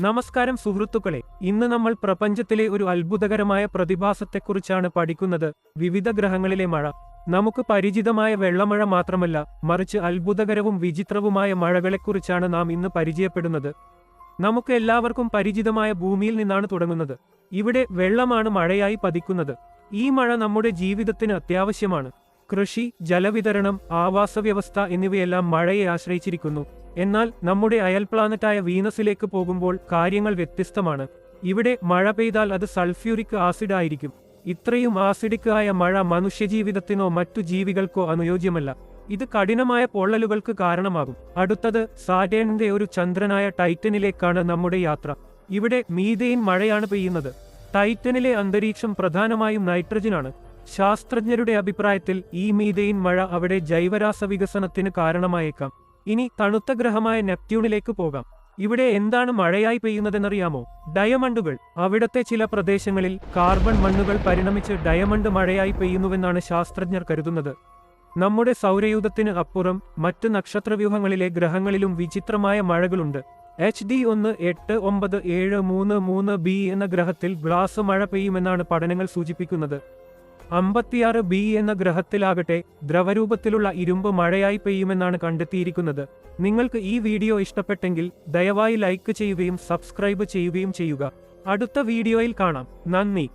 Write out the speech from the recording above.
നമസ്കാരം സുഹൃത്തുക്കളെ, ഇന്ന് നമ്മൾ പ്രപഞ്ചത്തിലെ ഒരു അത്ഭുതകരമായ പ്രതിഭാസത്തെക്കുറിച്ചാണ് പഠിക്കുന്നത്. വിവിധ ഗ്രഹങ്ങളിലെ മഴ. നമുക്ക് പരിചിതമായ വെള്ളമഴ മാത്രമല്ല, മറിച്ച് അത്ഭുതകരവും വിചിത്രവുമായ മഴകളെക്കുറിച്ചാണ് നാം ഇന്ന് പരിചയപ്പെടുന്നത്. നമുക്ക് എല്ലാവർക്കും പരിചിതമായ ഭൂമിയിൽ നിന്നാണ് തുടങ്ങുന്നത്. ഇവിടെ വെള്ളമാണ് മഴയായി പതിക്കുന്നത്. ഈ മഴ നമ്മുടെ ജീവിതത്തിന് അത്യാവശ്യമാണ്. കൃഷി, ജലവിതരണം, ആവാസവ്യവസ്ഥ എന്നിവയെല്ലാം മഴയെ ആശ്രയിച്ചിരിക്കുന്നു. എന്നാൽ നമ്മുടെ അയൽ പ്ലാനറ്റായ വീനസിലേക്ക് പോകുമ്പോൾ കാര്യങ്ങൾ വ്യത്യസ്തമാണ്. ഇവിടെ മഴ പെയ്താൽ അത് സൾഫ്യൂരിക് ആസിഡ് ആയിരിക്കും. ഇത്രയും ആസിഡിക് ആയ മഴ മനുഷ്യജീവിതത്തിനോ മറ്റു ജീവികൾക്കോ അനുയോജ്യമല്ല. ഇത് കഠിനമായ പൊള്ളലുകൾക്ക് കാരണമാകും. അടുത്തത് സാറ്റേണിന്റെ ഒരു ചന്ദ്രനായ ടൈറ്റനിലേക്കാണ് നമ്മുടെ യാത്ര. ഇവിടെ മീഥെയ്ൻ മഴയാണ് പെയ്യുന്നത്. ടൈറ്റനിലെ അന്തരീക്ഷം പ്രധാനമായും നൈട്രജനാണ്. ശാസ്ത്രജ്ഞരുടെ അഭിപ്രായത്തിൽ ഈ മീഥെയ്ൻ മഴ അവിടെ ജൈവരാസ വികസനത്തിന് കാരണമായേക്കാം. ഇനി തണുത്ത ഗ്രഹമായ നെപ്റ്റ്യൂണിലേക്ക് പോകാം. ഇവിടെ എന്താണ് മഴയായി പെയ്യുന്നതെന്നറിയാമോ? ഡയമണ്ടുകൾ. അവിടത്തെ ചില പ്രദേശങ്ങളിൽ കാർബൺ മണ്ണുകൾ പരിണമിച്ച് ഡയമണ്ട് മഴയായി പെയ്യുന്നുവെന്നാണ് ശാസ്ത്രജ്ഞർ കരുതുന്നത്. നമ്മുടെ സൗരയൂഥത്തിന് അപ്പുറം മറ്റ് നക്ഷത്രവ്യൂഹങ്ങളിലെ ഗ്രഹങ്ങളിലും വിചിത്രമായ മഴകളുണ്ട്. HD 1897333b എന്ന ഗ്രഹത്തിൽ ഗ്ലാസ് മഴ പെയ്യുമെന്നാണ് പഠനങ്ങൾ സൂചിപ്പിക്കുന്നത്. 56b എന്ന ഗ്രഹത്തിലാകട്ടെ ദ്രവരൂപത്തിലുള്ള ഇരുമ്പ് മഴയായി പെയ്യുമെന്നാണ് കണ്ടെത്തിയിരിക്കുന്നത്. നിങ്ങൾക്ക് ഈ വീഡിയോ ഇഷ്ടപ്പെട്ടെങ്കിൽ ദയവായി ലൈക്ക് ചെയ്യുകയും സബ്സ്ക്രൈബ് ചെയ്യുകയും ചെയ്യുക. അടുത്ത വീഡിയോയിൽ കാണാം. നന്ദി.